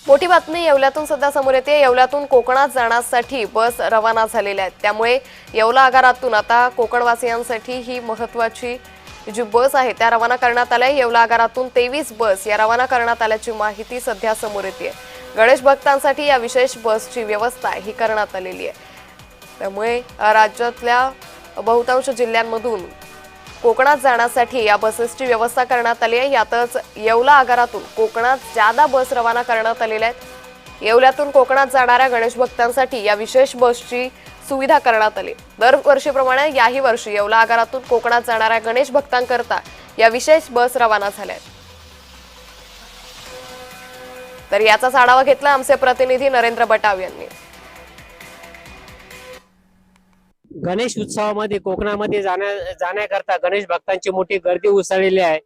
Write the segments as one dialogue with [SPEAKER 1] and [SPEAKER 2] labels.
[SPEAKER 1] मोठी बातमी येवल्यातून सध्या समोर येते। येवल्यातून कोकणात जाण्यासाठी बस रवाना झालेल्या आहेत। त्यामुळे येवला आगारातून आता कोकणवासियांसाठी ही महत्त्वाची जी बस आहे त्या रवाना करण्यात आल्या। येवला आगारातून 23 बस या रवाना करण्यात आल्याची माहिती सध्या समोर येते। गणेश भक्तांसाठी या विशेष बसची व्यवस्था ही करण्यात आलेली आहे। त्यामुळे राज्यातल्या बहुतांश जिल्ह्यांमधून कोकणात जाण्यासाठी या बसेसची व्यवस्था करण्यात आली आहे। यातच येवला आगारातून कोकणात ज्यादा बस रवाना करण्यात आलेल्या आहेत। येवल्यातून कोकणात जाणाऱ्या गणेश भक्तांसाठी या विशेष बसची सुविधा करण्यात आली। दरवर्षीप्रमाणे याही वर्षी येवला आगारातून कोकणात जाणाऱ्या गणेश भक्तांकरता या विशेष बस रवाना झाल्या आहेत। तर याचाच आढावा घेतला आमचे प्रतिनिधी नरेंद्र बटाव यांनी।
[SPEAKER 2] गणेश उत्सवामध्ये कोकणामध्ये जाण्याकरता गणेश भक्तांची मोठी गर्दी उसळलेली आहे।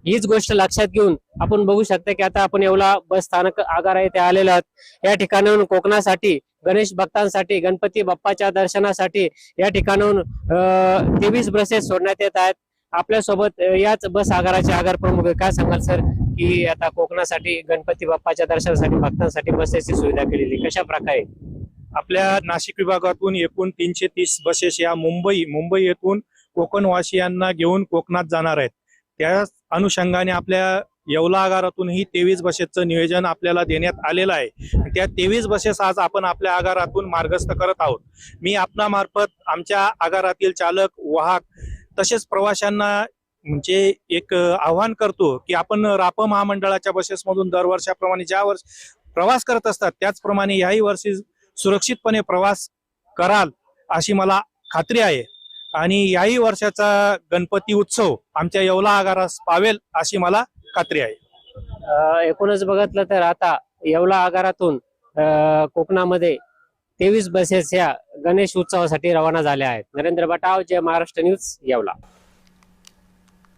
[SPEAKER 2] हीच गोष्ट लक्षात घेऊन आपण बघू शकता की आता आपण येवला बस स्थानक आगार येथे आलेलो आहोत। या ठिकाणाहून कोकणासाठी गणेश भक्तांसाठी गणपती बाप्पाच्या दर्शनासाठी या ठिकाणाहून 23 बसेस सोडण्यात येत आहेत। आपल्यासोबत याच बस आगाराचे आगार प्रमुख काय सांगाल सर की आता कोकणासाठी गणपती बाप्पाच्या दर्शनासाठी भक्तांसाठी बसेसची सुविधा केलेली कशा प्रकारे?
[SPEAKER 3] आपल्या नाशिक विभागातून एकूण 330 बसेस या मुंबई येथून कोकणवासियांना घेऊन कोकणात जाणार आहेत। त्या अनुषंगाने आपल्या येवला आगारातूनही 23 बसेसचं नियोजन आपल्याला देण्यात आलेलं आहे। त्या 23 बसेस आज आपण आपल्या आगारातून मार्गस्थ करत आहोत। मी आपणामार्फत आमच्या आगारातील चालक वाहक तसेच प्रवाशांना म्हणजे एक आवाहन करतो की आपण राप महामंडळाच्या बसेसमधून दरवर्षाप्रमाणे ज्या वर्षी प्रवास करत असतात त्याचप्रमाणे याही वर्षी सुरक्षितपणे प्रवास कराल अशी मला खात्री आहे आणि याही वर्षाचा गणपती उत्सव आमच्या येवला आगारास पावेल अशी मला खात्री आहे।
[SPEAKER 2] एकूणच बघितलं तर आता येवला आगारातून कोकणामध्ये 23 बसेस या गणेश उत्सवासाठी रवाना झाल्या आहेत। नरेंद्र बटाव, जय महाराष्ट्र न्यूज, येवला।